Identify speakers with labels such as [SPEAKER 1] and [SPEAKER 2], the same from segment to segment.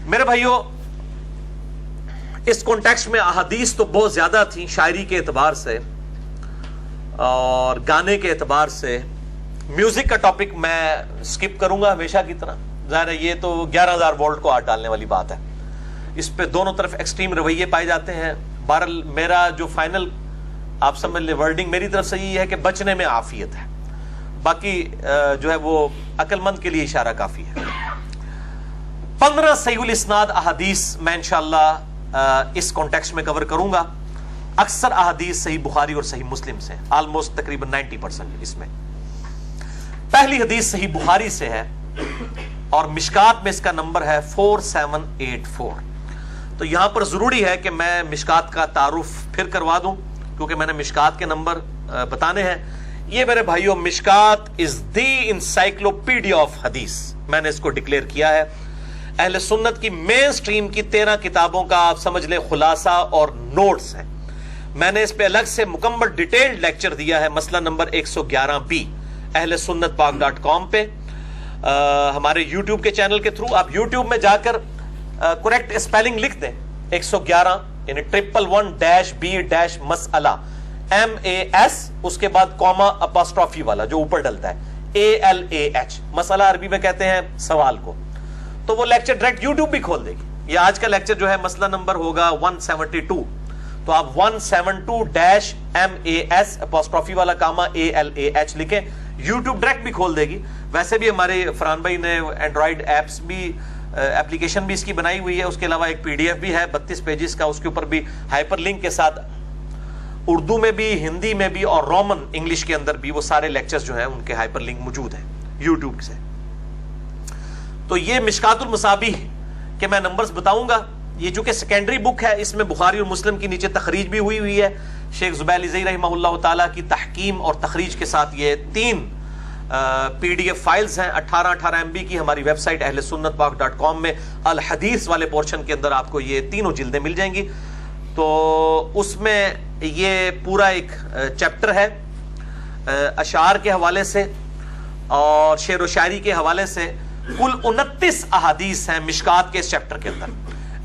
[SPEAKER 1] میرے بھائیوں، اس کانٹیکسٹ میں احادیث تو بہت زیادہ تھیں شاعری کے اعتبار سے اور گانے کے اعتبار سے. میوزک کا ٹاپک میں سکپ کروں گا ہمیشہ کی طرح. ظاہر ہے یہ تو 11,000 وولٹ کو ہاتھ ڈالنے والی بات ہے. اس پہ دونوں طرف ایکسٹریم رویے پائے جاتے ہیں. بہرحال میرا جو فائنل آپ سمجھ لیں ورڈنگ میری طرف سے یہ ہے کہ بچنے میں عافیت ہے، باقی جو ہے وہ عقل مند کے لیے اشارہ کافی ہے. 15 صحیح الاسناد احادیث میں انشاءاللہ اس کانٹیکسٹ میں کور کروں گا. اکثر احادیث صحیح بخاری اور صحیح مسلم سے، آلموسٹ تقریباً 90% اس میں. پہلی حدیث صحیح بخاری سے ہے اور مشکات میں اس کا نمبر ہے 4784. تو یہاں پر ضروری ہے کہ میں مشکات کا تعارف پھر کروا دوں کیونکہ میں نے مشکات کے نمبر بتانے ہیں. یہ میرے بھائیوں مشکات از دی انسائکلوپیڈیا آف حدیث، میں نے اس کو ڈکلیئر کیا ہے. اہل سنت کی مین سٹریم کی 13 کتابوں کا آپ سمجھ لیں خلاصہ اور نوٹس ہیں. میں نے اس پہ الگ سے مکمل ڈیٹیلڈ لیکچر دیا ہے، مسئلہ نمبر 111B اہل سنت پاک.com پہ، ہمارے یوٹیوب کے چینل کے تھرو. آپ یوٹیوب میں جا کر کریکٹ اسپیلنگ لکھ دیں 111 یعنی 111-B- مسئلہ MAS اس کے بعد کوما اپاسٹرافی والا جو اوپر ڈلتا ہے ALAH، مسئلہ عربی میں کہتے ہیں سوال کو. تو وہ لیکچر ڈائریکٹ یوٹیوب بھی کھول دے گی. یہ آج کا لیکچر جو ہے مسئلہ نمبر ہوگا 172. تو آپ 172-MAS اپاسٹرافی والا کاما ALAH لکھیں، یوٹیوب ڈائریکٹ بھی کھول دے گی. ویسے بھی ہمارے فرحان بھائی نے اینڈرائیڈ ایپس بھی ایپلیکیشن بھی اس کی بنائی ہوئی ہے. اس کے علاوہ ایک PDF بھی ہے 32 پیجز کا، اس کے اوپر بھی ہائپر لنک کے ساتھ اردو میں بھی، ہندی میں بھی اور رومن انگلش کے اندر بھی وہ سارے لیکچرز جو ہیں ان کے ہائپر لنک موجود ہیں یوٹیوب سے. تو یہ مشکات المصابیح کے میں نمبرز بتاؤں گا. یہ جو کہ سیکنڈری بک ہے، اس میں بخاری اور مسلم کی نیچے تخریج بھی ہوئی ہے. شیخ زبیر علی رحمہ اللہ تعالیٰ کی تحکیم اور تخریج کے ساتھ یہ 3 PDF فائلز ہیں 18 MB کی. ہماری ویب سائٹ اہل سنت پاک.com میں الحدیث والے پورشن کے اندر آپ کو یہ تینوں جلدیں مل جائیں گی. تو اس میں یہ پورا ایک چیپٹر ہے اشعار کے حوالے سے اور شعر و شاعری کے حوالے سے. کل 29 احادیث ہیں مشکات کے اس چیپٹر کے اندر.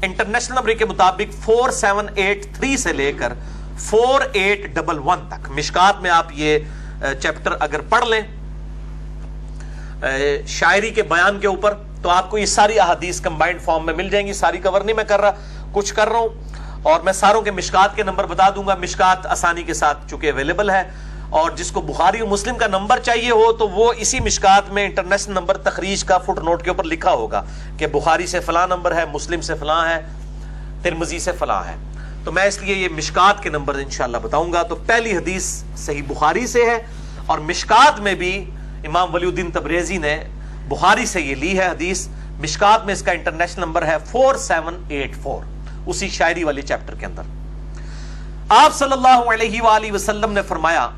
[SPEAKER 1] انٹرنیشنل نمبر کے مطابق 4783 سے لے کر 4811 تک مشکات میں آپ یہ چیپٹر اگر پڑھ لیں شاعری کے بیان کے اوپر تو آپ کو یہ ساری احادیث کمبائنڈ فارم میں مل جائیں گی. ساری کور نہیں میں کر رہا، کچھ کر رہا ہوں اور میں ساروں کے مشکات کے نمبر بتا دوں گا. مشکات آسانی کے ساتھ چونکہ اویلیبل ہے اور جس کو بخاری اور مسلم کا نمبر چاہیے ہو تو وہ اسی مشکات میں انٹرنیشنل نمبر تخریج کا فٹ نوٹ کے اوپر لکھا ہوگا کہ بخاری سے فلاں نمبر ہے، مسلم سے فلاں ہے، ترمذی سے فلاں ہے. تو میں اس لیے یہ مشکات کے نمبر انشاءاللہ بتاؤں گا. تو پہلی حدیث صحیح بخاری سے ہے اور مشکات میں بھی امام ولی الدین تبریزی نے بخاری سے یہ لی ہے حدیث. مشکات میں اس کا انٹرنیشنل نمبر ہے 4784 اسی شاعری والے چیپٹر کے اندر. آپ صلی اللہ علیہ وآلہ وسلم نے فرمایا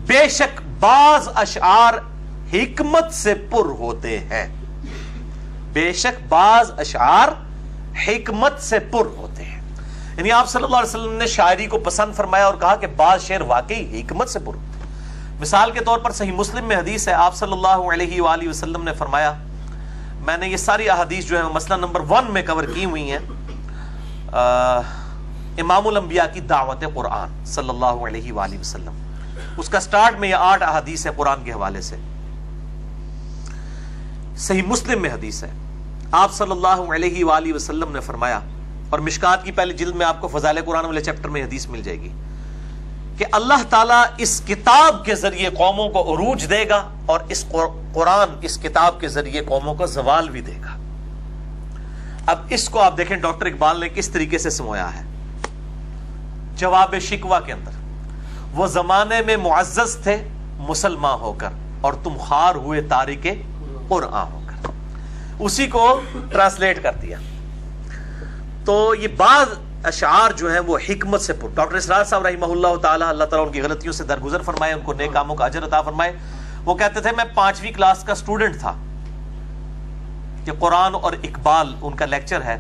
[SPEAKER 1] بے شک بعض اشعار حکمت سے پر ہوتے ہیں. بے شک بعض اشعار حکمت سے پر ہوتے ہیں. یعنی آپ صلی اللہ علیہ وسلم نے شاعری کو پسند فرمایا اور کہا کہ بعض شعر واقعی حکمت سے پر ہوتے ہیں. مثال کے طور پر صحیح مسلم میں حدیث ہے، آپ صلی اللہ علیہ وآلہ وسلم نے فرمایا، میں نے یہ ساری احادیث جو ہے مسئلہ نمبر 1 میں کور کی ہوئی ہیں. امام الانبیاء کی دعوت قرآن صلی اللہ علیہ وآلہ وسلم، اس کا سٹارٹ میں یہ 8 احادیث ہے قرآن کے حوالے سے. صحیح مسلم میں حدیث ہے، آپ صلی اللہ علیہ وآلہ وسلم نے فرمایا، اور مشکات کی پہلی جلد میں آپ کو فضائل قرآن والے چیپٹر میں حدیث مل جائے گی کہ اللہ تعالیٰ اس کتاب کے ذریعے قوموں کو عروج دے گا اور اس قرآن اس کتاب کے ذریعے قوموں کو زوال بھی دے گا. اب اس کو آپ دیکھیں ڈاکٹر اقبال نے کس طریقے سے سمویا ہے جواب شکوہ کے اندر. وہ زمانے میں معزز تھے مسلمان ہو کر اور تم خوار ہوئے تارک قرآن ہو کر. اسی کو ٹرانسلیٹ کر دیا. تو یہ بعض اشعار جو ہیں وہ حکمت سے پر. ڈاکٹر اسرار صاحب رحمہ اللہ تعالی، اللہ تعالیٰ ان کی غلطیوں سے درگزر فرمائے، ان کو نیک کاموں کا اجر عطا فرمائے. وہ کہتے تھے میں 5ویں کلاس کا اسٹوڈنٹ تھا کہ قرآن اور اقبال ان کا لیکچر ہے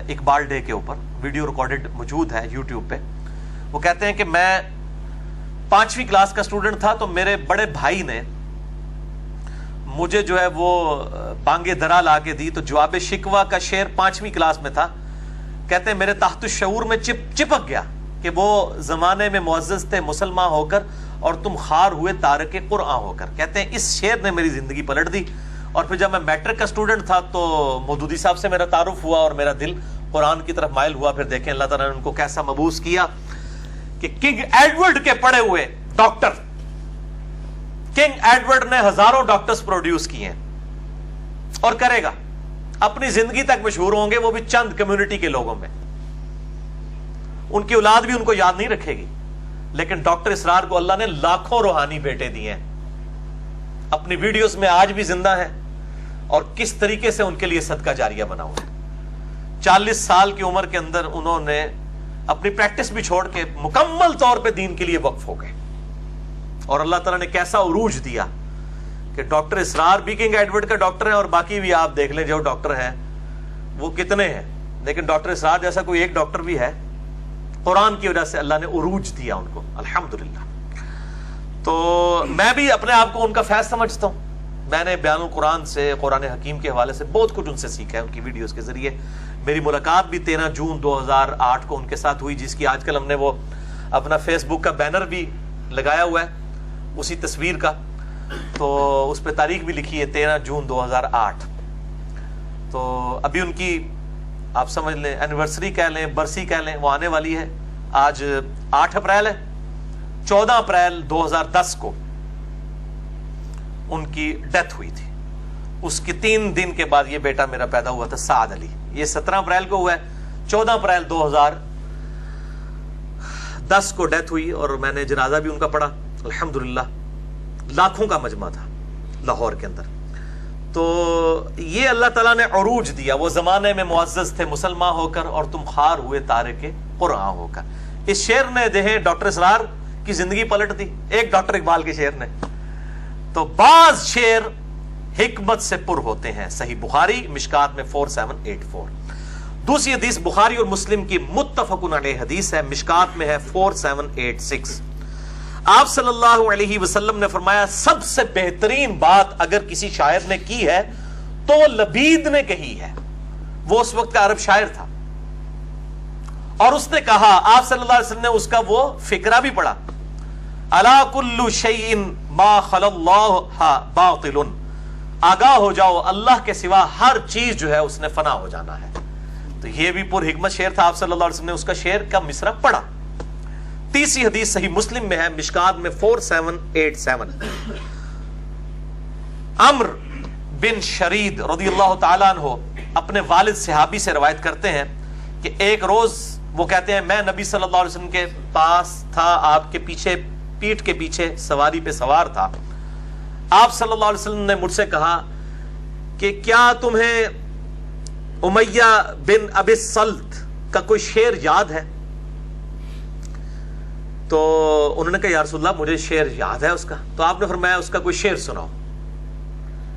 [SPEAKER 1] اقبال ڈے کے اوپر، ویڈیو ریکارڈڈ موجود ہے یوٹیوب پہ. وہ کہتے ہیں کہ میں 5ویں کلاس کا اسٹوڈنٹ تھا تو میرے بڑے بھائی نے مجھے جو ہے وہ بانگے درا لا کے دی، تو جواب شکوہ کا شعر 5ویں کلاس میں تھا. کہتے ہیں میرے تحت الشعور میں چپک گیا کہ وہ زمانے میں معزز تھے مسلمان ہو کر اور تم خار ہوئے تارک قرآن ہو کر. کہتے ہیں اس شعر نے میری زندگی پلٹ دی. اور پھر جب میں میٹرک کا اسٹوڈنٹ تھا تو مودودی صاحب سے میرا تعارف ہوا اور میرا دل قرآن کی طرف مائل ہوا. پھر دیکھیں اللہ تعالیٰ نے ان کو کیسا مبعوث کیا کہ کنگ ایڈورڈ کے پڑھے ہوئے ڈاکٹر، کنگ ایڈورڈ نے ہزاروں ڈاکٹرز پروڈیوس کیے ہیں اور کرے گا، اپنی زندگی تک مشہور ہوں گے، وہ بھی چند کمیونٹی کے لوگوں میں. ان کی اولاد بھی ان کو یاد نہیں رکھے گی، لیکن ڈاکٹر اسرار کو اللہ نے لاکھوں روحانی بیٹے دیے ہیں، اپنی ویڈیوز میں آج بھی زندہ ہیں اور کس طریقے سے ان کے لیے صدقہ جاریہ بنا ہوا ہے. 40 سال کی عمر کے اندر انہوں نے اپنی پریکٹس بھی چھوڑ کے مکمل طور پہ دین کے لیے وقف ہو گئے. اور اللہ تعالیٰ نے کیسا عروج دیا کہ ڈاکٹر اسرار بھی کنگ ایڈورڈ کا ڈاکٹر ہے، اور باقی بھی آپ دیکھ لیں جو ڈاکٹر ہیں وہ کتنے ہیں، لیکن ڈاکٹر اسرار جیسا کوئی ایک ڈاکٹر بھی ہے. قرآن کی وجہ سے اللہ نے عروج دیا ان کو، الحمدللہ. تو میں بھی اپنے آپ کو ان کا فیض سمجھتا ہوں. میں نے بیان القرآن سے، قرآن حکیم کے حوالے سے بہت کچھ ان سے سیکھا ہے، ان کی ویڈیوز کے ذریعے. میری ملاقات بھی 13 جون 2008 کو ان کے ساتھ ہوئی، جس کی آج کل ہم نے وہ اپنا فیس بک کا بینر بھی لگایا ہوا ہے اسی تصویر کا. تو اس پہ تاریخ بھی لکھی ہے 13 جون 2008. تو ابھی ان کی آپ سمجھ لیں اینیورسری کہہ لیں، برسی کہہ لیں، وہ آنے والی ہے. آج 8 اپریل ہے. 14 اپریل 2010 کو ان کی ڈیتھ ہوئی تھی. اس کی 3 دن کے بعد یہ بیٹا میرا پیدا ہوا تھا، سعد علی. یہ 17 اپریل کو ہوا ہے. 14 اپریل 2010 کو ڈیتھ ہوئی اور میں نے جنازہ بھی ان کا پڑھا. الحمدللہ لاکھوں کا مجمع تھا لاہور کے اندر. تو یہ اللہ تعالیٰ نے عروج دیا. وہ زمانے میں معزز تھے مسلمان ہو کر اور تم خار ہوئے تارک قرآن ہو کر. اس شعر نے دیکھیں ڈاکٹر اسرار کی زندگی پلٹ دی، ایک ڈاکٹر اقبال کے شعر نے. تو بعض شعر حکمت سے پر ہوتے ہیں. صحیح بخاری مشکات میں 4784. دوسری حدیث بخاری اور مسلم کی متفقن علیہ حدیث ہے، مشکات میں ہے 4786. آپ صلی اللہ علیہ وسلم نے فرمایا سب سے بہترین بات اگر کسی شاعر نے کی ہے تو وہ لبید نے کہی ہے. وہ اس وقت کا عرب شاعر تھا اور اس نے کہا، آپ صلی اللہ علیہ وسلم نے اس کا وہ فقرہ بھی پڑھا، الا کل شیء ما خلا اللہ باطل. آگاہ ہو جاؤ اللہ کے سوا ہر چیز جو ہے اس نے فنا ہو جانا ہے. تو یہ بھی پر حکمت شعر تھا. آپ صلی اللہ علیہ وسلم نے اس کا شعر کا مصرع پڑھا. تیسری حدیث صحیح مسلم میں ہے، مشکات میں 4787. عمر بن شرید رضی اللہ تعالیٰ عنہ اپنے والد صحابی سے روایت کرتے ہیں کہ ایک روز وہ کہتے ہیں میں نبی صلی اللہ علیہ وسلم کے پاس تھا، آپ کے پیچھے پیٹھ کے پیچھے سواری پہ سوار تھا. آپ صلی اللہ علیہ وسلم نے مجھ سے کہا کہ کیا تمہیں امیہ بن ابی الصلت کا کوئی شعر یاد ہے؟ تو انہوں نے کہا یا رسول اللہ مجھے شعر یاد ہے اس کا. تو آپ نے فرمایا اس کا کوئی شعر سناؤ.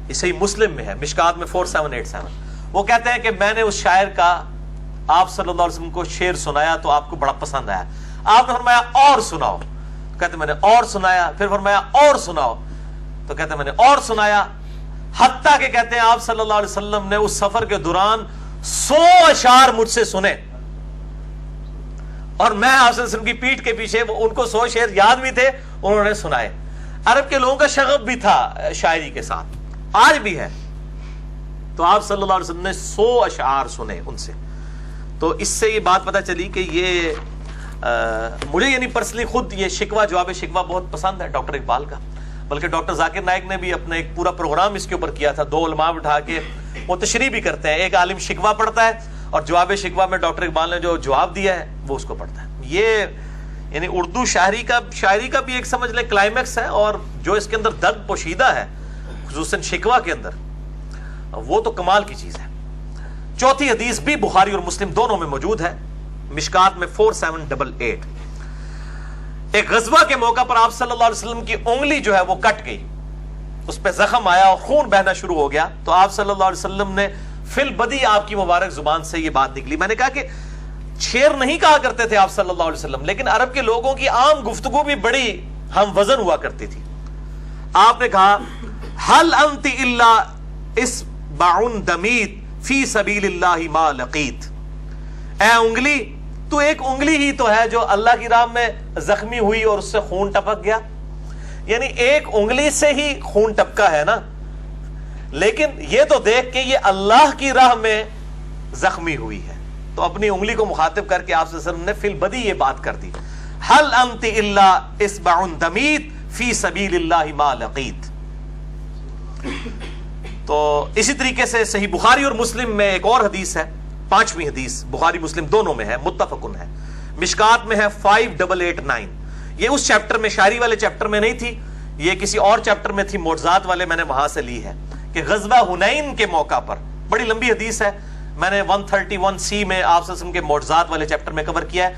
[SPEAKER 1] یہ صحیح مسلم میں ہے، مشکات میں 4787. وہ کہتے ہیں کہ میں نے اس شاعر کا آپ صلی اللہ علیہ وسلم کو شعر سنایا تو آپ کو بڑا پسند آیا. آپ نے فرمایا اور سناؤ. کہتے میں نے اور سنایا. پھر فرمایا اور سناؤ. تو کہتے میں نے اور سنایا، حتیٰ کہ کہتے ہیں آپ صلی اللہ علیہ وسلم نے اس سفر کے دوران 100 اشعار مجھ سے سنے اور میں آپ صلی اللہ علیہ وسلم کی پیٹھ کے پیچھے ان کو 100 شعر یاد بھی تھے، انہوں نے سنائے. عرب کے لوگوں کا شغف بھی تھا شاعری کے ساتھ، آج بھی ہے. تو آپ صلی اللہ علیہ وسلم نے 100 اشعار سنے ان سے. تو اس سے یہ بات پتہ چلی کہ یہ مجھے یعنی پرسنلی خود یہ شکوہ جواب شکوہ بہت پسند ہے ڈاکٹر اقبال کا. بلکہ ڈاکٹر ذاکر نائک نے بھی اپنا ایک پورا پروگرام اس کے اوپر کیا تھا. 2 علماء بٹھا کے وہ تشریح بھی کرتے ہیں. ایک عالم شکوہ پڑھتا ہے اور جواب شکوہ میں ڈاکٹر اقبال نے جو جواب دیا ہے وہ اس کو پڑھتا ہے. یہ یعنی اردو شاعری کا بھی ایک سمجھ لیں کلائمیکس ہے، اور جو اس کے اندر درد پوشیدہ ہے خصوصاً شکوہ کے اندر، وہ تو کمال کی چیز ہے. چوتھی حدیث بھی بخاری اور مسلم دونوں میں موجود ہے، مشکات میں 4788. ایک غزوہ کے موقع پر آپ صلی اللہ علیہ وسلم کی انگلی جو ہے وہ کٹ گئی، اس پہ زخم آیا اور خون بہنا شروع ہو گیا. تو آپ صلی اللہ علیہ وسلم نے فی البدی آپ کی مبارک زبان سے یہ بات نکلی. میں نے کہا کہ شعر نہیں کہا کرتے تھے آپ صلی اللہ علیہ وسلم، لیکن عرب کے لوگوں کی عام گفتگو بھی بڑی ہم وزن ہوا کرتی تھی. آپ نے کہا حل انت الا اصبع دمیت فی سبیل اللہ ما لقیت، اے انگلی تو ایک انگلی ہی تو ہے جو اللہ کی راہ میں زخمی ہوئی اور اس سے خون ٹپک گیا، یعنی ایک انگلی سے ہی خون ٹپکا ہے نا، لیکن یہ تو دیکھ کہ یہ اللہ کی راہ میں زخمی ہوئی ہے، تو اپنی انگلی کو مخاطب کر کے آپ صلی اللہ علیہ وسلم نے فی البدی یہ بات کر دی، حل انت الا اصبع دمیت فی سبیل اللہ ما لقیت۔ تو اسی طریقے سے صحیح بخاری اور مسلم میں ایک اور حدیث ہے، 5ویں حدیث بخاری مسلم دونوں میں ہے، متفقن ہے، مشکات میں ہے 5889، یہ اس چیپٹر میں، شاعری والے چیپٹر میں نہیں تھی، یہ کسی اور چیپٹر میں تھی، معجزات والے، میں نے وہاں سے لی ہے کہ غزوہ حنین کے موقع پر، بڑی لمبی حدیث ہے، میں نے 131C میں آپ صلی اللہ علیہ وسلم کے معجزات والے چیپٹر میں کور کیا ہے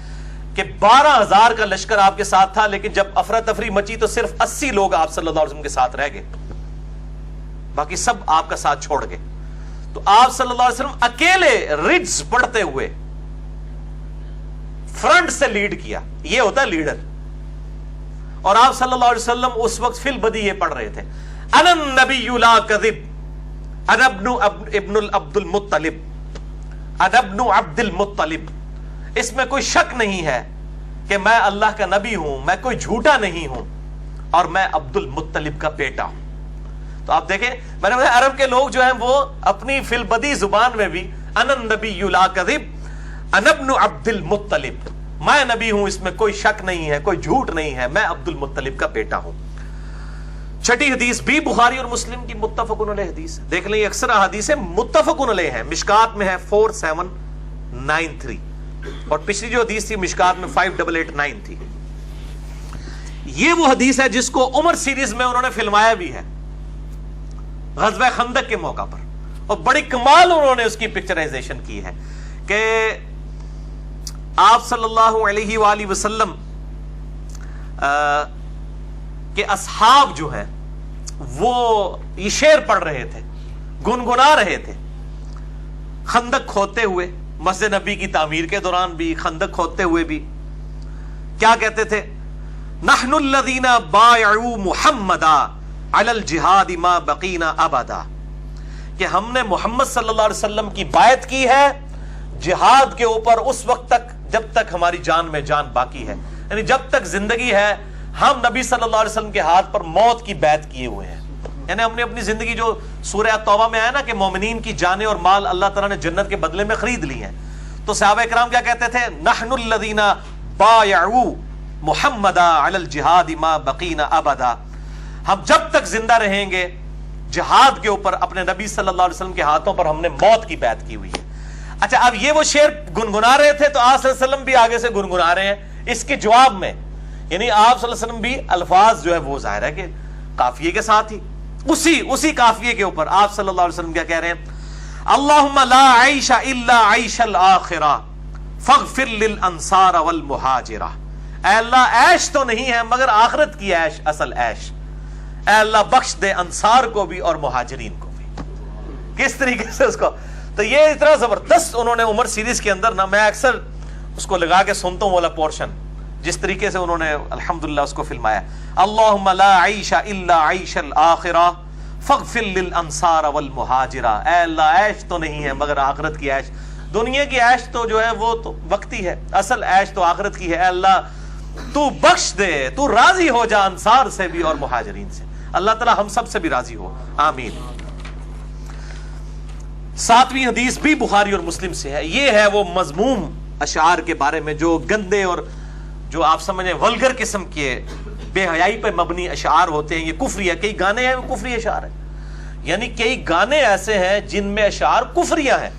[SPEAKER 1] کہ 12,000 کا لشکر آپ کے ساتھ تھا، لیکن جب افراتفری مچی تو صرف 80 لوگ آپ صلی اللہ علیہ وسلم کے ساتھ رہ گئے، باقی سب آپ کا ساتھ چھوڑ گئے، تو آپ صلی اللہ علیہ وسلم اکیلے رجز پڑھتے ہوئے فرنٹ سے لیڈ کیا، یہ ہوتا ہے لیڈر، اور آپ صلی اللہ علیہ وسلم اس وقت فی البدی یہ پڑھ رہے تھے، انا النبی لا کذب انا ابن عبد المطلب، انا ابن عبد المطلب، اس میں کوئی شک نہیں ہے کہ میں اللہ کا نبی ہوں، میں کوئی جھوٹا نہیں ہوں، اور میں عبد المطلب کا بیٹا ہوں۔ تو آپ دیکھیں، میں نے بتایا عرب کے لوگ جو ہیں وہ اپنی فی البدی زبان میں بھی انا النبی لا کذب انا ابن عبد المطلب، میں نبی ہوں، اس میں کوئی شک نہیں ہے، کوئی جھوٹ نہیں ہے، میں عبد المطلب کا بیٹا ہوں۔ چھٹی حدیث بھی بخاری اور مسلم کی متفقن علیہ حدیث، دیکھ لیں اکثر حدیثیں متفقن علیہ ہیں، مشکات میں ہے 4793، اور پچھلی جو حدیث تھی مشکات میں 5889 تھی۔ یہ وہ حدیث ہے جس کو عمر سیریز میں انہوں نے فلمایا بھی ہے غزوہ خندق کے موقع پر، اور بڑی کمال انہوں نے اس کی پکچرائزیشن کی ہے کہ آپ صلی اللہ علیہ وآلہ وسلم کے اصحاب جو ہیں وہ یہ شعر پڑھ رہے تھے، گنگنا رہے تھے، خندق کھودتے ہوئے، مسجد نبی کی تعمیر کے دوران بھی، خندق کھودتے ہوئے بھی، کیا کہتے تھے؟ نحن الذین بایعوا محمدا علی الجہاد ما بقینا ابدا، کہ ہم نے محمد صلی اللہ علیہ وسلم کی بیعت کی ہے جہاد کے اوپر اس وقت تک جب تک ہماری جان میں جان باقی ہے، یعنی جب تک زندگی ہے ہم نبی صلی اللہ علیہ وسلم کے ہاتھ پر موت کی بیعت کیے ہوئے ہیں، یعنی ہم نے اپنی زندگی، جو سورہ توبہ میں آیا نا کہ مومنین کی جانیں اور مال اللہ تعالیٰ نے جنت کے بدلے میں خرید لی ہیں، تو صحابہ کرام کیا کہتے تھے؟ نحن الذین بایعوا محمدا علی الجہاد ما بقینا ابدا، ہم جب تک زندہ رہیں گے جہاد کے اوپر اپنے نبی صلی اللہ علیہ وسلم کے ہاتھوں پر ہم نے موت کی بیعت کی ہوئی ہے۔ اچھا، اب یہ وہ شعر گنگنا رہے تھے تو آپ صلی اللہ علیہ وسلم بھی آگے سے گنگنا رہے ہیں اس کے جواب میں، یعنی آپ صلی اللہ علیہ وسلم بھی الفاظ جو ہے وہ ظاہر ہے کہ قافیے کے ساتھ ہی، اسی قافیے کے اوپر آپ صلی اللہ علیہ وسلم کیا کہہ رہے ہیں؟ اللہم لا عیش الا عیش الآخرہ فاغفر للانصار والمہاجرہ، اے اللہ عیش تو نہیں ہے مگر آخرت کی عیش، اصل عیش، اے اللہ بخش دے انصار کو بھی اور مہاجرین کو بھی۔ کس طریقے سے اس کو، تو یہ اتنا زبردست انہوں نے عمر سیریز کے اندر نا، میں اکثر اس کو لگا کے سنتا ہوں والا پورشن، جس طریقے سے انہوں نے الحمدللہ اس کو فلمایا، اللہم لا عیش الا عیش الآخرہ فاغفر للانصار والمہاجرہ، اے اللہ عیش تو نہیں ہے مگر آخرت کی عیش، دنیا کی عیش تو جو ہے وہ تو وقتی ہے، اصل عیش تو آخرت کی ہے، اے اللہ تو بخش دے، تو راضی ہو جا انصار سے بھی اور مہاجرین سے، اللہ تعالی ہم سب سے بھی راضی ہو، آمین۔ 7ویں حدیث بھی بخاری اور مسلم سے ہے، یہ ہے وہ مذموم اشعار کے بارے میں جو گندے اور جو آپ سمجھیں ولگر قسم کے بے حیائی پہ مبنی اشعار ہوتے ہیں، یہ کفری ہے، کئی گانے ہیں وہ کفری اشعار ہیں، یعنی کئی گانے ایسے ہیں جن میں اشعار کفریاں ہیں،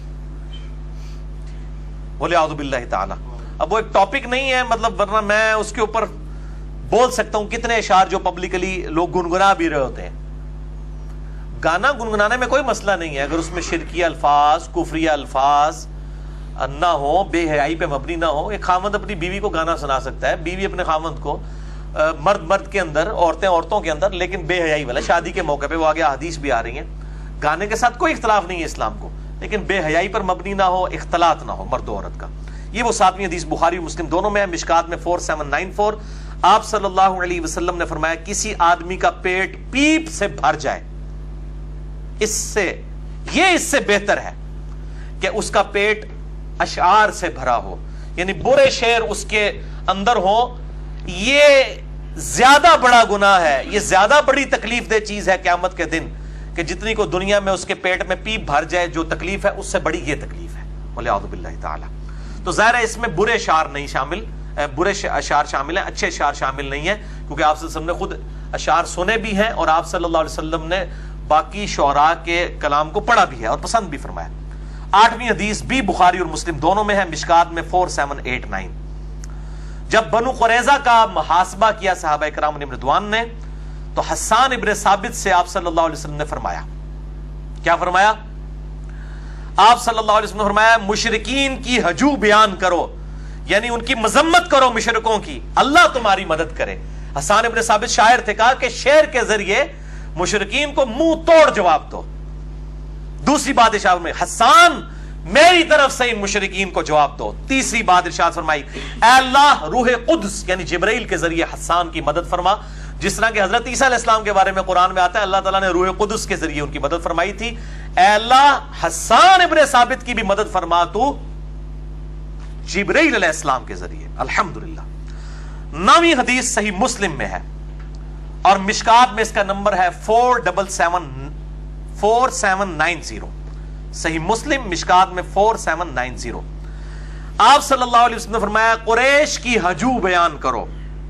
[SPEAKER 1] وَلِعَوْذُ بِاللَّهِ تعالی۔ اب وہ ایک ٹاپک نہیں ہے، مطلب ورنہ میں اس کے اوپر بول سکتا ہوں کتنے اشعار جو پبلکلی لوگ گنگنا بھی رہے ہوتے ہیں۔ گانا گنگنانے میں کوئی مسئلہ نہیں ہے اگر اس میں شرکیہ الفاظ، کفریہ الفاظ نہ ہو، بے حیائی پہ مبنی نہ ہو۔ ایک خاوند اپنی بیوی کو گانا سنا سکتا ہے، بیوی اپنے خاوند کو، مرد کے اندر، عورتیں عورتوں کے اندر، لیکن بے حیائی والا شادی کے موقع پہ، وہ آگے حدیث بھی آ رہی ہیں، گانے کے ساتھ کوئی اختلاف نہیں ہے اسلام کو، لیکن بے حیائی پر مبنی نہ ہو، اختلاط نہ ہو مرد و عورت کا۔ یہ وہ 7ویں حدیث بخاری و مسلم دونوں میں ہے، مشکات میں 4794، آپ صلی اللہ علیہ وسلم نے فرمایا کسی آدمی کا پیٹ پیپ سے بھر جائے، اس سے بہتر ہے کہ اس کا پیٹ اشعار سے بھرا ہو، یعنی برے شعر اس کے اندر ہو. یہ زیادہ بڑا گناہ ہے، یہ زیادہ بڑی تکلیف دہ چیز ہے قیامت کے دن، کہ جتنی کو دنیا میں اس کے پیٹ میں پیپ بھر جائے جو تکلیف ہے، اس سے بڑی یہ تکلیف ہے، والعیاذ باللہ تعالی. تو ظاہر ہے اس میں برے اشعار نہیں شامل، برے اشعار شامل ہیں، اچھے اشعار شامل نہیں ہیں، کیونکہ آپ صلی اللہ علیہ وسلم نے خود اشعار سنے بھی ہیں اور آپ صلی اللہ علیہ وسلم نے باقی شعراء کے کلام کو پڑھا بھی ہے اور پسند بھی فرمایا. 8ویں حدیث بھی بخاری اور مسلم دونوں میں ہے، مشکات میں 4789. جب بنو قریظہ کا محاسبہ کیا صحابہ کرام علیہم رضوان نے، تو حسان ابن ثابت سے آپ صلی اللہ علیہ وسلم نے فرمایا، کیا فرمایا؟ آپ صلی اللہ علیہ وسلم نے فرمایا مشرکین کی ہجو بیان کرو، یعنی ان کی مذمت کرو مشرکوں کی، اللہ تمہاری مدد کرے. حسان ابن ثابت شاعر تھے، کہا کہ شعر کے ذریعے مشرکین کو منہ توڑ جواب دو. دوسری بات ارشاد میں حسان میری طرف سے ان مشرکین کو جواب دو. تیسری بات ارشاد فرمائی اے اللہ روح قدس یعنی جبرائیل کے ذریعے حسان کی مدد فرما، جس طرح کہ حضرت عیسیٰ علیہ السلام کے بارے میں قرآن میں آتا ہے اللہ تعالیٰ نے روح قدس کے ذریعے ان کی مدد فرمائی تھی. اے اللہ حسان ابن ثابت کی بھی مدد فرما تو جبرائیل علیہ السلام کے ذریعے. الحمدللہ. 9ویں حدیث صحیح مسلم میں ہے اور مشکات میں اس کا نمبر ہے 4790. صحیح مسلم مشکات میں 4790. آپ صلی اللہ علیہ وسلم نے فرمایا قریش کی ہجو بیان کرو،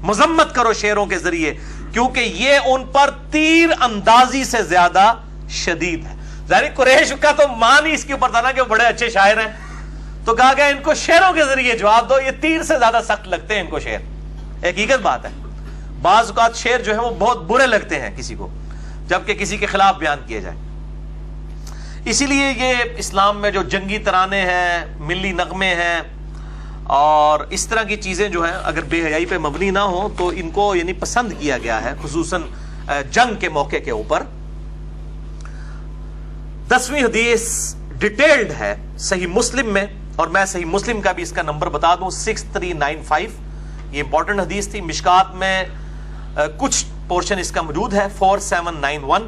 [SPEAKER 1] مذمت کرو شعروں کے ذریعے، کیونکہ یہ ان پر تیر اندازی سے زیادہ شدید ہے. ظاہر قریش کا تو مان ہی اس کے اوپر تھا نا کہ وہ بڑے اچھے شاعر ہیں، تو کہا گیا ان کو شعروں کے ذریعے جواب دو، یہ تیر سے زیادہ سخت لگتے ہیں ان کو شعر. حقیقت بات ہے، بعض اوقات شعر جو ہے وہ بہت برے لگتے ہیں کسی کو جبکہ کسی کے خلاف بیان کیے جائے. اسی لیے یہ اسلام میں جو جنگی ترانے ہیں، ملی نغمے ہیں اور اس طرح کی چیزیں جو ہیں اگر بے حیائی پہ مبنی نہ ہوں تو ان کو یعنی پسند کیا گیا ہے، خصوصاً جنگ کے موقع کے اوپر. 10ویں حدیث ڈیٹیلڈ ہے صحیح مسلم میں، اور میں صحیح مسلم کا بھی اس کا نمبر بتا دوں 6395. یہ امپورٹنٹ حدیث تھی. مشکات میں کچھ پورشن اس کا موجود ہے 4791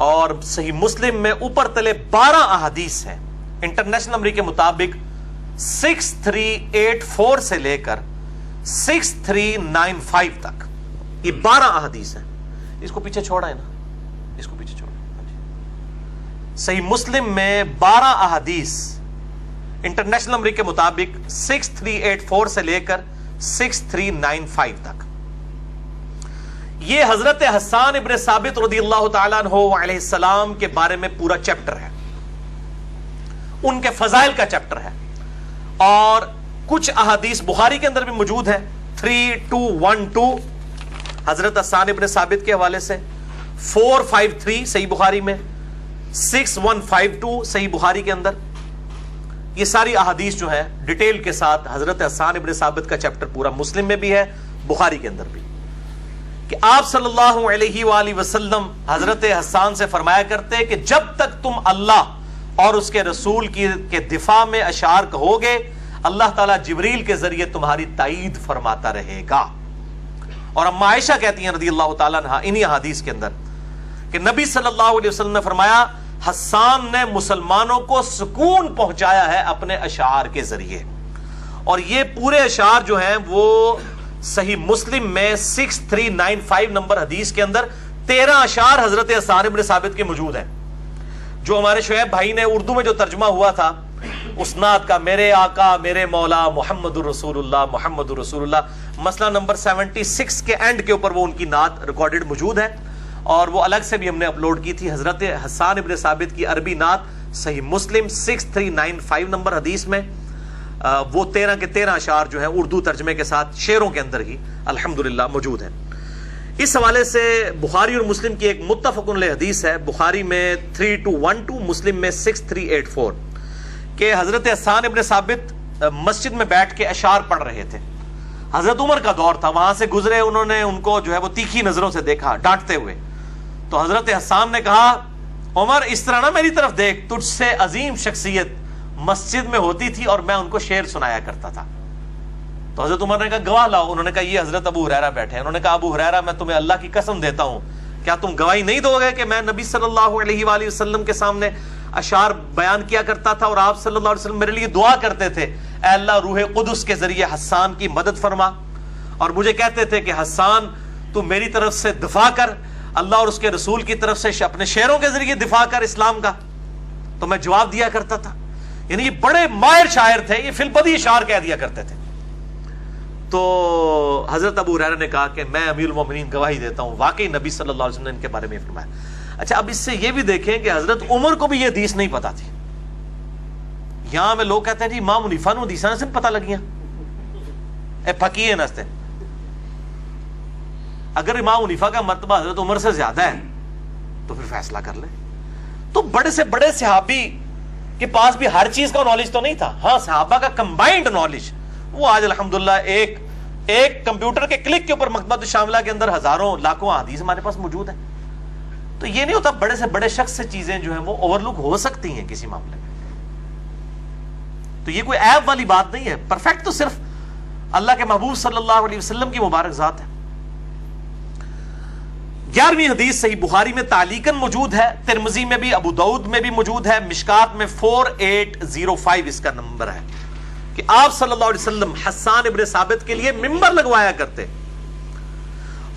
[SPEAKER 1] اور صحیح مسلم میں اوپر تلے 12 احادیث ہیں. انٹرنیشنل نمبر کے مطابق 6384 سے لے کر 6395 تک یہ 12 احادیث ہیں. اس کو پیچھے چھوڑا ہے نا، اس کو پیچھے چھوڑا. صحیح مسلم میں 12 احادیث انٹرنیشنل نمبر کے مطابق 6384 سے لے کر 6395 تک. یہ حضرت حسان ابن ثابت رضی اللہ تعالیٰ عنہ علیہ السلام کے بارے میں پورا چیپٹر ہے، ان کے فضائل کا چیپٹر ہے. اور کچھ احادیث بخاری کے اندر بھی موجود ہے 3212 حضرت حسان ابن ثابت کے حوالے سے، 453 صحیح بخاری میں، 6152 صحیح بخاری کے اندر. یہ ساری احادیث جو ہیں ڈیٹیل کے ساتھ حضرت حسان ابن ثابت کا چیپٹر پورا مسلم میں بھی ہے، بخاری کے اندر بھی، کہ آپ صلی اللہ علیہ وآلہ وسلم حضرت حسان سے فرمایا کرتے کہ جب تک تم اللہ اور اس کے رسول کے دفاع میں اشعار کہو گے اللہ تعالیٰ جبریل کے ذریعے تمہاری تائید فرماتا رہے گا. اور اما عائشہ کہتی ہیں رضی اللہ تعالیٰ عنہا انہی حدیث کے اندر کہ نبی صلی اللہ علیہ وسلم نے فرمایا حسان نے مسلمانوں کو سکون پہنچایا ہے اپنے اشعار کے ذریعے. اور یہ پورے اشعار جو ہیں وہ صحیح مسلم میں 6395 نمبر حدیث کے اندر 13 اشعار حضرت حسان ابن ثابت کے موجود ہیں، جو ہمارے شعیب بھائی نے اردو میں جو ترجمہ ہوا تھا اس نعت کا، میرے آقا میرے مولا محمد الرسول اللہ محمد الرسول اللہ، مسئلہ نمبر 76 کے اینڈ کے اوپر وہ ان کی نعت ریکارڈڈ موجود ہے اور وہ الگ سے بھی ہم نے اپلوڈ کی تھی. حضرت حسان ابن ثابت کی عربی نعت صحیح مسلم 6395 نمبر حدیث میں وہ 13 کے 13 اشعار جو ہیں اردو ترجمے کے ساتھ شعروں کے اندر ہی الحمدللہ موجود ہیں. اس حوالے سے بخاری اور مسلم کی ایک متفق علیہ حدیث ہے، بخاری میں 3212 مسلم میں 6384 کہ حضرت حسان ابن ثابت مسجد میں بیٹھ کے اشعار پڑھ رہے تھے. حضرت عمر کا دور تھا، وہاں سے گزرے، انہوں نے ان کو جو ہے وہ تیکھی نظروں سے دیکھا ڈانٹتے ہوئے. تو حضرت حسان نے کہا عمر اس طرح نہ میری طرف دیکھ، تجھ سے عظیم شخصیت مسجد میں ہوتی تھی اور میں ان کو شعر سنایا کرتا تھا. تو حضرت عمر نے کہا گواہ لاؤ. انہوں نے کہا یہ حضرت ابو ہریرہ بیٹھے ہیں. انہوں نے کہا ابو ہریرہ میں تمہیں اللہ کی قسم دیتا ہوں کیا تم گواہی نہیں دو گے کہ میں نبی صلی اللہ علیہ وآلہ وسلم کے سامنے اشعار بیان کیا کرتا تھا اور آپ صلی اللہ علیہ وسلم میرے لیے دعا کرتے تھے اے اللہ روح قدس کے ذریعے حسان کی مدد فرما, اور مجھے کہتے تھے کہ حسان تو میری طرف سے دفاع کر, اللہ اور اس کے رسول کی طرف سے اپنے شعروں کے ذریعے دفاع کر اسلام کا. تو میں جواب دیا کرتا تھا. یعنی یہ بڑے ماہر شاعر تھے, یہ فی البدیہہ اشعار کہہ دیا کرتے تھے. تو حضرت ابو ہریرہ نے کہا کہ میں امیر المومنین گواہی دیتا ہوں واقعی نبی صلی اللہ علیہ وسلم نے ان کے بارے میں فرمایا. اچھا, اب اس سے یہ بھی دیکھیں کہ حضرت عمر کو بھی یہ حدیث نہیں پتا تھی. یہاں میں لوگ کہتے ہیں جی امام حنیفہ نو حدیثاں سے پتہ لگیاں اے پھکی نستے. اگر امام حنیفہ کا مرتبہ حضرت عمر سے زیادہ ہے تو پھر فیصلہ کر لیں. تو بڑے سے بڑے صحابی کے پاس بھی ہر چیز کا نالج تو نہیں تھا. ہاں, صحابہ کا کمبائنڈ نالج وہ آج الحمدللہ ایک کمپیوٹر کے کلک کے اوپر مکتبۃ الشاملہ کے اندر ہزاروں لاکھوں احادیث ہمارے پاس موجود ہیں. تو یہ نہیں ہوتا بڑے سے بڑے شخص سے چیزیں جو ہیں وہ اوور لک ہو سکتی ہیں کسی معاملے میں. تو یہ کوئی عیب والی بات نہیں ہے. پرفیکٹ تو صرف اللہ کے محبوب صلی اللہ علیہ وسلم کی مبارک ذات ہے. 11ویں حدیث صحیح بخاری میں تعلیقاً موجود ہے, ترمذی میں بھی, ابو داؤد میں بھی موجود ہے, مشکات میں 4805 اس کا نمبر ہے کہ آپ صلی اللہ علیہ وسلم حسان ابن ثابت کے لیے ممبر لگوایا کرتے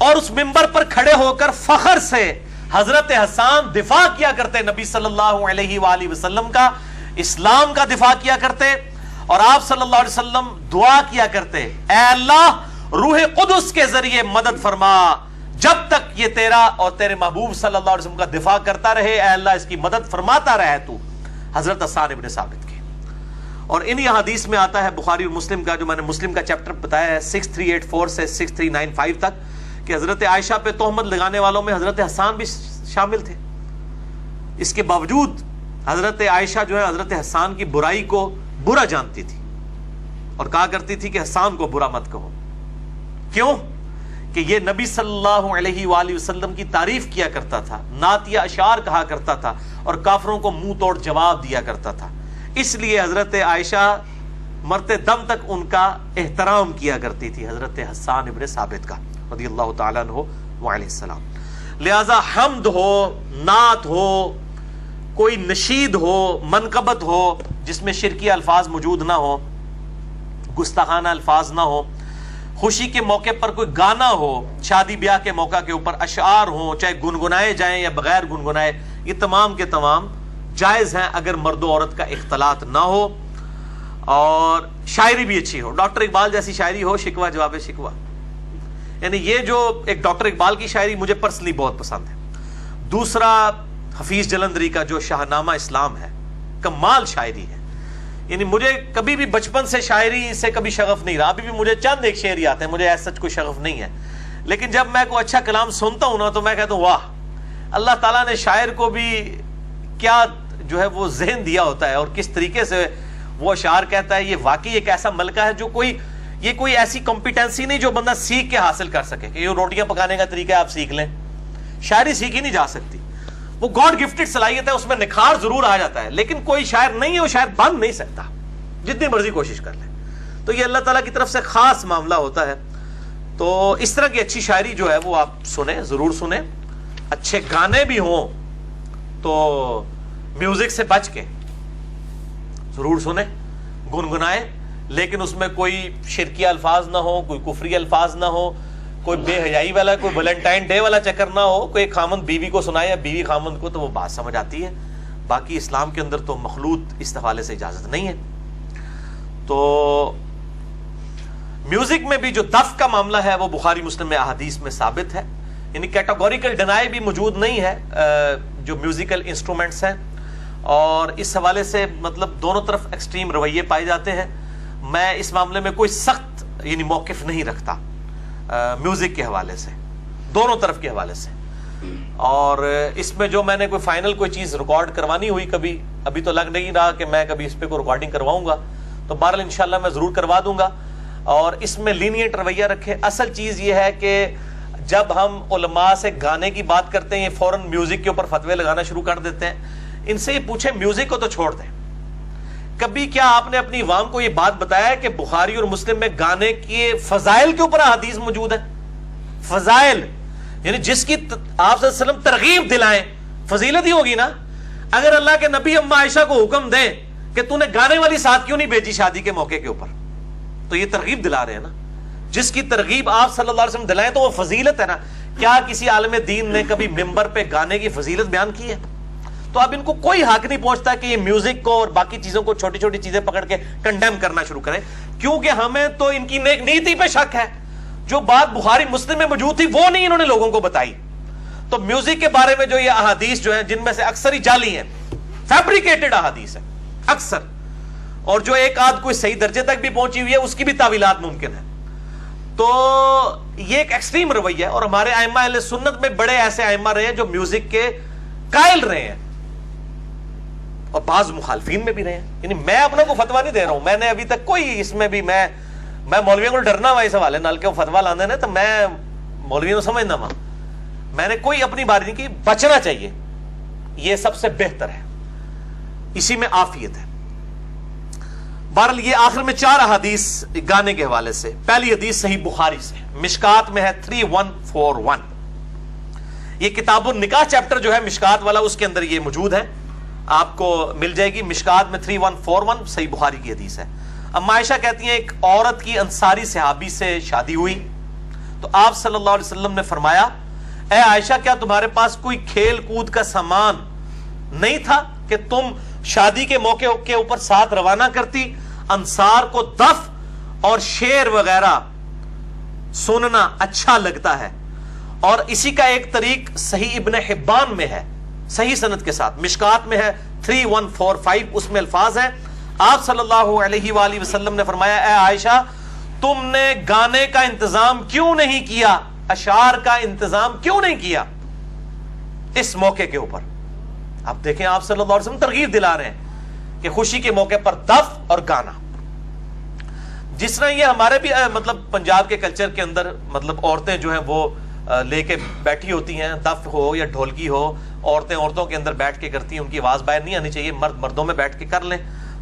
[SPEAKER 1] اور اس ممبر پر کھڑے ہو کر فخر سے حضرت حسان دفاع کیا کرتے نبی صلی اللہ علیہ وآلہ وسلم کا, اسلام کا دفاع کیا کرتے, اور آپ صلی اللہ علیہ وسلم دعا کیا کرتے اے اللہ روح قدس کے ذریعے مدد فرما, جب تک یہ تیرا اور تیرے محبوب صلی اللہ علیہ وسلم کا دفاع کرتا رہے اے اللہ اس کی مدد فرماتا رہے تو. حضرت حسان ابن ثابت کے. اور انہی حدیث میں آتا ہے بخاری اور مسلم کا, جو میں نے مسلم کا چیپٹر بتایا ہے 6384 سے 6395 تک, کہ حضرت عائشہ پہ تہمت لگانے والوں میں حضرت حسان بھی شامل تھے. اس کے باوجود حضرت عائشہ جو ہے حضرت حسان کی برائی کو برا جانتی تھی اور کہا کرتی تھی کہ حسان کو برا مت کہو. کیوں؟ کہ یہ نبی صلی اللہ علیہ وآلہ وسلم کی تعریف کیا کرتا تھا, نعتیہ اشعار کہا کرتا تھا اور کافروں کو منہ توڑ جواب دیا کرتا تھا. اس لیے حضرت عائشہ مرتے دم تک ان کا احترام کیا کرتی تھی حضرت حسان ابن ثابت کا رضی اللہ تعالیٰ عنہ وعلیہ السلام. لہذا حمد ہو, نعت ہو, کوئی نشید ہو, منقبت ہو جس میں شرکی الفاظ موجود نہ ہو, گستاخانہ الفاظ نہ ہو, خوشی کے موقع پر کوئی گانا ہو, شادی بیاہ کے موقع کے اوپر اشعار ہوں چاہے گنگنائے جائیں یا بغیر گنگنائے, یہ تمام کے تمام جائز ہیں اگر مرد و عورت کا اختلاط نہ ہو, اور شاعری بھی اچھی ہو, ڈاکٹر اقبال جیسی شاعری ہو, شکوہ جواب شکوہ. یعنی یہ جو ایک ڈاکٹر اقبال کی شاعری مجھے پرسنلی بہت پسند ہے. دوسرا حفیظ جلندری کا جو شاہنامہ اسلام ہے, کمال شاعری ہے. یعنی مجھے کبھی بھی بچپن سے شاعری سے کبھی شغف نہیں رہا, ابھی بھی مجھے چند ایک شعر آتے ہیں, مجھے ایسا کوئی شغف نہیں ہے. لیکن جب میں کوئی اچھا کلام سنتا ہوں نا تو میں کہتا ہوں واہ, اللہ تعالیٰ نے شاعر کو بھی کیا جو ہے وہ ذہن دیا ہوتا ہے اور کس طریقے سے وہ اشعار کہتا ہے. یہ واقعی ایک ایسا ملکہ ہے جو کوئی ایسی کمپیٹنسی نہیں جو بندہ سیکھ کے حاصل کر سکے کہ یہ روٹیاں پکانے کا طریقہ ہے آپ سیکھ لیں. شاعری سیکھی نہیں جا سکتی, وہ گاڈ گفٹڈ صلاحیت ہے, اس میں نکھار ضرور آ جاتا ہے, لیکن کوئی شاعر نہیں ہے وہ شاعر بن نہیں سکتا جتنی مرضی کوشش کر لے. تو یہ اللہ تعالیٰ کی طرف سے خاص معاملہ ہوتا ہے. تو اس طرح کی اچھی شاعری جو ہے وہ آپ سنیں, ضرور سنیں. اچھے گانے بھی ہوں تو میوزک سے بچ کے ضرور سنیں, گنگنائیں, لیکن اس میں کوئی شرکی الفاظ نہ ہو, کوئی کفری الفاظ نہ ہو, کوئی بے حیائی والا, کوئی ویلنٹائن ڈے والا چکر نہ ہو, کوئی خامند بیوی کو سنائے یا بیوی خامند کو, تو وہ بات سمجھ آتی ہے. باقی اسلام کے اندر تو مخلوط اس حوالے سے اجازت نہیں ہے. تو میوزک میں بھی جو دف کا معاملہ ہے وہ بخاری مسلم میں احادیث میں ثابت ہے. یعنی کیٹاگوریکل ڈینائی بھی موجود نہیں ہے جو میوزیکل انسٹرومنٹس ہیں, اور اس حوالے سے مطلب دونوں طرف ایکسٹریم رویے پائے جاتے ہیں. میں اس معاملے میں کوئی سخت یعنی موقف نہیں رکھتا میوزک کے حوالے سے, دونوں طرف کے حوالے سے. اور اس میں جو میں نے کوئی فائنل کوئی چیز ریکارڈ کروانی ہوئی کبھی, ابھی تو لگ نہیں رہا کہ میں کبھی اس پہ کوئی ریکارڈنگ کرواؤں گا, تو بہرحال انشاءاللہ میں ضرور کروا دوں گا. اور اس میں لینیئنٹ رویہ رکھے. اصل چیز یہ ہے کہ جب ہم علماء سے گانے کی بات کرتے ہیں یہ فوراً میوزک کے اوپر فتوے لگانا شروع کر دیتے ہیں. ان سے یہ پوچھیں میوزک کو تو چھوڑ دیں, کبھی کیا آپ نے اپنی عوام کو یہ بات بتایا ہے کہ بخاری اور مسلم میں گانے کے فضائل کے اوپر حدیث موجود ہے؟ فضائل یعنی جس کی آپ صلی اللہ علیہ وسلم ترغیب دلائیں فضیلت ہی ہوگی نا. اگر اللہ کے نبی اما عائشہ کو حکم دیں کہ تو نے گانے والی ساتھ کیوں نہیں بھیجی شادی کے موقع کے اوپر, تو یہ ترغیب دلا رہے ہیں نا. جس کی ترغیب آپ صلی اللہ علیہ وسلم دلائیں تو وہ فضیلت ہے نا. کیا کسی عالم دین نے کبھی ممبر پہ گانے کی فضیلت بیان کی ہے؟ تو اب ان کو کوئی حق نہیں پہنچتا کہ یہ میوزک کو اور باقی چیزوں کو چھوٹی چھوٹی چیزیں پکڑ کے کنڈیم کرنا شروع کریں, کیونکہ ہمیں تو ان کی نیک نیتی پہ شک ہے. جو بات بخاری مسلم میں موجود تھی وہ نہیں انہوں نے لوگوں کو بتائی. تو میوزک کے بارے میں جو یہ احادیث جو ہیں, جن میں سے اکثر ہی جعلی ہیں, فیبریکیٹڈ احادیث ہے اکثر, اور جو ایک آدھ کوئی صحیح درجے تک بھی پہنچی ہوئی ہے اس کی بھی تعویلات ممکن ہے. تو یہ ایک ایکسٹریم رویہ ہے. اور ہمارے ائمہ اہل سنت میں بڑے ایسے ائمہ رہے ہیں جو میوزک کے قائل رہے ہیں, اور بعض مخالفین میں بھی رہے ہیں. یعنی میں اپنا کو فتویٰ نہیں دے رہا ہوں, میں نے ابھی تک کوئی اس میں بھی میں مولویوں کو ڈرنا ہوا اس حوالے نال کہ فتویٰ لاندے نے, تو میں مولویوں کو سمجھنا ہوا, میں نے کوئی اپنی باری نہیں کی. بچنا چاہیے, یہ سب سے بہتر ہے, اسی میں عافیت ہے. بہرحال یہ آخر میں 4 احادیث گانے کے حوالے سے. پہلی حدیث صحیح بخاری سے, مشکات میں ہے 3141. یہ کتاب النکاح چیپٹر جو ہے مشکات والا, اس کے اندر یہ موجود ہے, آپ کو مل جائے گی. مشکات میں 3141 صحیح بخاری کی حدیث ہے. اما عائشہ کہتی ہیں ایک عورت کی انصاری صحابی سے شادی ہوئی, تو آپ صلی اللہ علیہ وسلم نے فرمایا, اے عائشہ کیا تمہارے پاس کوئی کھیل کود کا سامان نہیں تھا کہ تم شادی کے موقع کے اوپر ساتھ روانہ کرتی؟ انصار کو دف اور شعر وغیرہ سننا اچھا لگتا ہے, اور اسی کا ایک طریق صحیح ابن حبان میں ہے صحیح سند کے ساتھ. مشکات میں ہے 3145, اس میں الفاظ ہیں, آپ صلی اللہ علیہ وآلہ وسلم نے فرمایا, اے عائشہ تم نے گانے کا انتظام کیوں نہیں کیا, اشعار کا انتظام کیوں نہیں کیا اس موقع کے اوپر؟ آپ دیکھیں آپ صلی اللہ علیہ وسلم ترغیب دلا رہے ہیں کہ خوشی کے موقع پر دف اور گانا. جس طرح یہ ہمارے بھی مطلب پنجاب کے کلچر کے اندر مطلب عورتیں جو ہیں وہ لے کے بیٹھی ہوتی ہیں, دف ہو یا ڈھولکی ہو, عورتیں عورتوں کے اندر بیٹھ کے کرتی ہیں, ان کی آواز باہر نہیں آنی چاہیے, مرد مردوں میں بیٹھ کے کر لیں,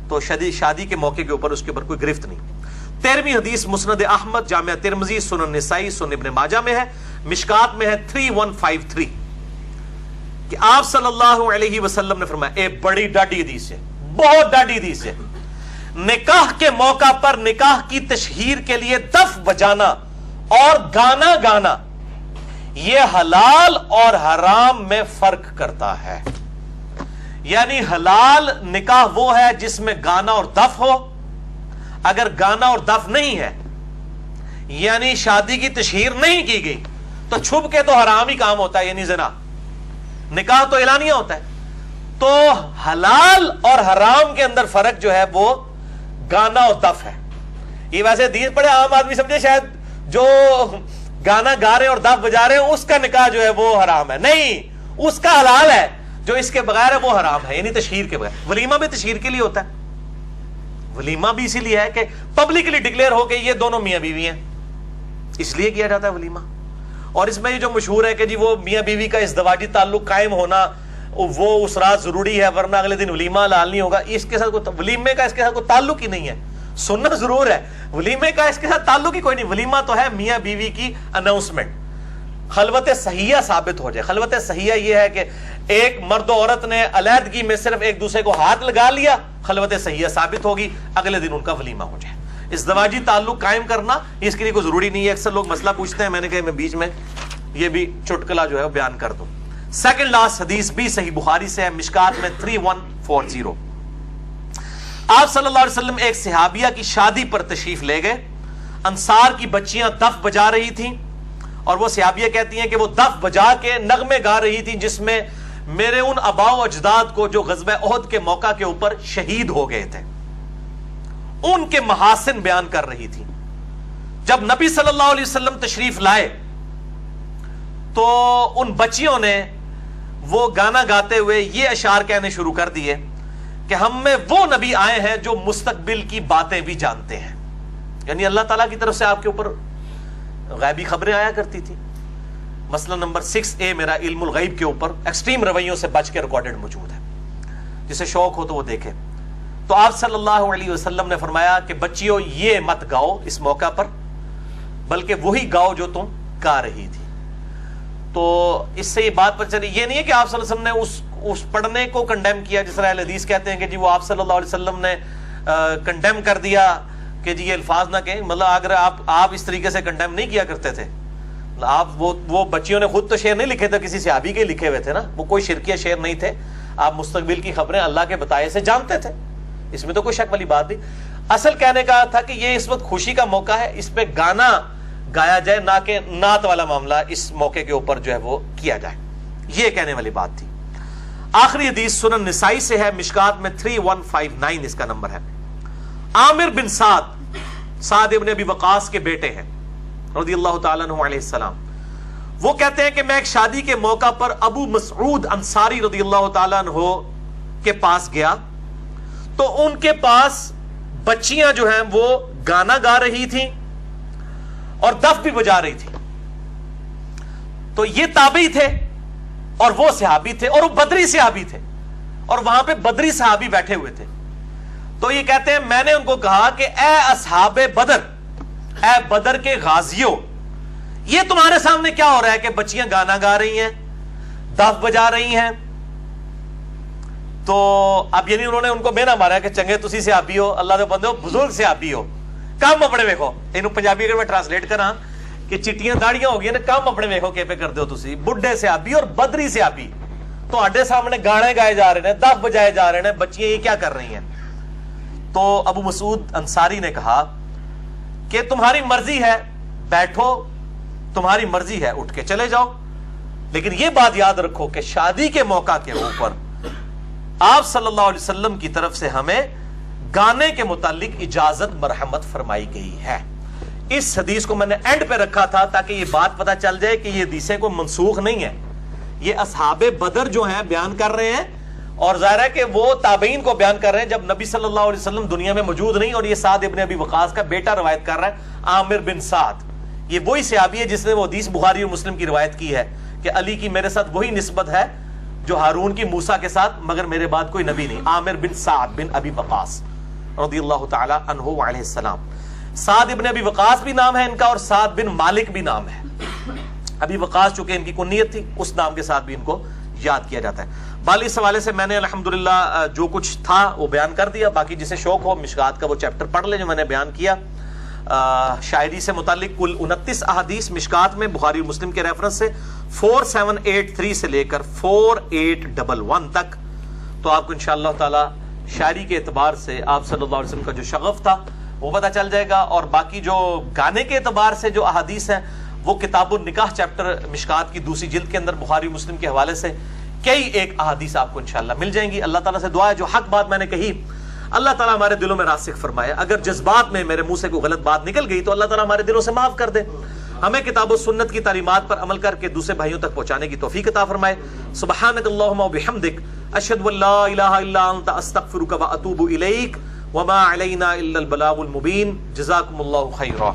[SPEAKER 1] تو شادی کے موقع کے اوپر اس کے اوپر کوئی گرفت نہیں. 13ویں حدیث مسند احمد, جامعہ ترمذی, سنن نسائی, سنن ابن ماجہ میں ہے. مشکات میں ہے 3153 کہ آپ صلی اللہ علیہ وسلم نے فرمایا, ایک بڑی ڈاڈی حدیث ہے, بہت ڈاڈی حدیث ہے, نکاح کے موقع پر نکاح کی تشہیر کے لیے دف بجانا اور گانا گانا یہ حلال اور حرام میں فرق کرتا ہے. یعنی حلال نکاح وہ ہے جس میں گانا اور دف ہو. اگر گانا اور دف نہیں ہے, یعنی شادی کی تشہیر نہیں کی گئی, تو چھپ کے تو حرام ہی کام ہوتا ہے, یعنی زنا. نکاح تو اعلانیہ ہوتا ہے. تو حلال اور حرام کے اندر فرق جو ہے وہ گانا اور دف ہے. یہ ویسے حدیث پڑھے عام آدمی سمجھے شاید جو گانا گا رہے ہیں اور دف بجا رہے ہیں اس کا نکاح جو ہے وہ حرام ہے. نہیں, اس کا حلال ہے, جو اس کے بغیر ہے وہ حرام ہے, یعنی تشہیر کے بغیر. ولیمہ بھی تشہیر کے لیے ہوتا ہے. ولیمہ بھی اسی لیے ہے کہ پبلکلی ڈکلیئر ہو کہ یہ دونوں میاں بیوی ہیں, اس لیے کیا جاتا ہے ولیمہ. اور اس میں یہ جو مشہور ہے کہ جی وہ میاں بیوی کا ازدواجی تعلق قائم ہونا وہ اس رات ضروری ہے, ورنہ اگلے دن ولیمہ حلال نہیں ہوگا. اس کے ساتھ ولیمے کا اس کے ساتھ کوئی تعلق ہی نہیں ہے. سننا ضرور ہے, ولیمے کا اس کے ساتھ تعلق ہی کوئی نہیں. ولیمہ تو ہے میاں بیوی کی اناؤنسمنٹ. خلوت صحیحہ ثابت ہو جائے. خلوت صحیحہ یہ ہے کہ ایک مرد و عورت نے علیحدگی میں صرف ایک دوسرے کو ہاتھ لگا لیا, خلوت صحیحہ ثابت ہوگی, اگلے دن ان کا ولیمہ ہو جائے. ازدواجی تعلق قائم کرنا اس کے لیے کوئی ضروری نہیں ہے. اکثر لوگ مسئلہ پوچھتے ہیں, میں نے کہا میں بیچ میں یہ بھی چٹکلا جو ہے وہ بیان کر دوں. سیکنڈ لاسٹ حدیث بھی صحیح بخاری سے ہے, مشکات میں 3140. آپ صلی اللہ علیہ وسلم ایک صحابیہ کی شادی پر تشریف لے گئے. انصار کی بچیاں دف بجا رہی تھیں, اور وہ صحابیہ کہتی ہیں کہ وہ دف بجا کے نغمے گا رہی تھیں جس میں میرے ان آباء و اجداد کو جو غزوہ احد کے موقع کے اوپر شہید ہو گئے تھے ان کے محاسن بیان کر رہی تھی. جب نبی صلی اللہ علیہ وسلم تشریف لائے تو ان بچیوں نے وہ گانا گاتے ہوئے یہ اشعار کہنے شروع کر دیے کہ ہم میں وہ نبی آئے ہیں جو مستقبل کی باتیں بھی جانتے ہیں. یعنی اللہ تعالیٰ کی طرف سے آپ کے اوپر غیبی خبریں آیا کرتی تھی. مسئلہ نمبر 6A میرا علم الغیب کے اوپر ایکسٹریم رویوں سے بچ کے ریکارڈڈ موجود ہے, جسے شوق ہو تو وہ دیکھے. تو آپ صلی اللہ علیہ وسلم نے فرمایا کہ بچیوں یہ مت گاؤ اس موقع پر, بلکہ وہی گاؤ جو تم گا رہی تھی. تو اس سے یہ بات پتہ چلی، یہ نہیں ہے کہ آپ صلی اللہ علیہ وسلم نے اس پڑھنے کو کنڈیم کیا جس طرح اہل حدیث کہتے ہیں کہ جی وہ آپ صلی اللہ علیہ وسلم نے کنڈیم کر دیا کہ جی یہ الفاظ نہ کہیں. مطلب اگر آپ اس طریقے سے کنڈیم نہیں کیا کرتے تھے، آپ وہ بچیوں نے خود تو شعر نہیں لکھے تھے، کسی صحابی کے لکھے ہوئے تھے نا، وہ کوئی شرکیہ شعر نہیں تھے. آپ مستقبل کی خبریں اللہ کے بتائے سے جانتے تھے، اس میں تو کوئی شک والی بات نہیں. اصل کہنے کا تھا کہ یہ اس وقت خوشی کا موقع ہے، اس پہ گانا گایا جائے، نہ کہ نعت والا معاملہ اس موقع کے اوپر جو ہے وہ کیا جائے. یہ کہنے والی بات تھی. آخری حدیث سنن نسائی سے ہے، مشکات میں 3159 اس کا نمبر ہے. عامر بن سعد ابن ابی وقاص کے بیٹے ہیں رضی اللہ تعالیٰ عنہ علیہ السلام. وہ کہتے ہیں کہ میں ایک شادی کے موقع پر ابو مسعود انصاری رضی اللہ تعالیٰ عنہ کے پاس گیا تو ان کے پاس بچیاں جو ہیں وہ گانا گا رہی تھیں اور دف بھی بجا رہی تھی. تو یہ تابعی تھے اور وہ صحابی تھے اور وہ بدری صحابی تھے اور وہاں پہ بدری صحابی بیٹھے ہوئے تھے. تو یہ کہتے ہیں میں نے ان کو کہا کہ اے اصحاب بدر، اے بدر کے غازیوں، یہ تمہارے سامنے کیا ہو رہا ہے کہ بچیاں گانا گا رہی ہیں، دف بجا رہی ہیں. تو اب یعنی انہوں نے ان کو مینا مارا کہ چنگے تسی صحابی ہو، اللہ دے بندے ہو، بزرگ صحابی ہو، کام اپنے ویکھو. انہوں پنجابی اگر میں ٹرانسلیٹ کراں کہ چٹیاں داڑیاں ہو گئی نا، کام اپنے ویکھو کہ پہ کر دو تسی. بڈھے صحابی اور بدری صحابی تو اڈے سامنے گانے گائے جا رہے ہیں، دف بجائے جا رہے ہیں، بچیاں یہ کیا کر رہی ہیں. تو ابو مسعود انصاری نے کہا کہ تمہاری مرضی ہے بیٹھو، تمہاری مرضی ہے اٹھ کے چلے جاؤ، لیکن یہ بات یاد رکھو کہ شادی کے موقع کے اوپر آپ صلی اللہ علیہ وسلم کی طرف سے ہمیں گانے کے متعلق اجازت مرحمت فرمائی گئی ہے. اس حدیث کو میں نے اینڈ پہ رکھا تھا تاکہ یہ بات پتہ چل جائے کہ یہ حدیثیں کوئی منسوخ نہیں ہے. یہ اصحاب بدر جو ہیں بیان کر رہے ہیں اور ظاہر ہے کہ وہ تابعین کو بیان کر رہے ہیں جب نبی صلی اللہ علیہ وسلم دنیا میں موجود نہیں. اور یہ سعد ابن ابی وقاص کا بیٹا روایت کر رہا ہے، عامر بن سعد. یہ وہی صحابی ہے جس نے وہ حدیث بخاری اور مسلم کی روایت کی ہے کہ علی کی میرے ساتھ وہی نسبت ہے جو ہارون کی موسیٰ کے ساتھ، مگر میرے بعد کوئی نبی نہیں. عامر بن سعد بن ابی وقاص رضی اللہ تعالی عنہ علیہ السلام. سعد ابن ابی وقاص بھی نام ہے ان کا اور سعد بن مالک بھی نام ہے. ابی وقاص چونکہ ان کی کنیت تھی، اس نام کے ساتھ بھی ان کو یاد کیا جاتا ہے. بال اس حوالے سے میں نے الحمدللہ جو کچھ تھا وہ بیان کر دیا. باقی جسے شوق ہو مشکات کا وہ چیپٹر پڑھ لے جو میں نے بیان کیا. شاعری سے متعلق کل 29 احادیث مشکات میں بخاری اور مسلم کے ریفرنس سے 4783 سے لے کر 4811 تک. تو آپ کو انشاءاللہ تعالی شاعری کے اعتبار سے آپ صلی اللہ علیہ وسلم کا جو شغف تھا وہ پتہ چل جائے گا. اور باقی جو گانے کے اعتبار سے جو احادیث ہیں وہ کتاب النکاح چیپٹر مشکات کی دوسری جلد کے اندر بخاری مسلم کے حوالے سے کئی ایک احادیث آپ کو انشاءاللہ مل جائیں گی. اللہ تعالیٰ سے دعا ہے جو حق بات میں نے کہی اللہ تعالیٰ ہمارے دلوں میں راسخ فرمائے. اگر جذبات میں میرے منہ سے کوئی غلط بات نکل گئی تو اللہ تعالیٰ ہمارے دلوں سے معاف کر دے. ہمیں کتاب و سنت کی تعلیمات پر عمل کر کے دوسرے بھائیوں تک پہنچانے کی توفیق عطا فرمائے. سبحانک اللہم و بحمدک اشہد ان لا الہ الا انت استغفرک و اتوب الیک وما علینا الا البلاغ المبین. جزاکم اللہ خیرا.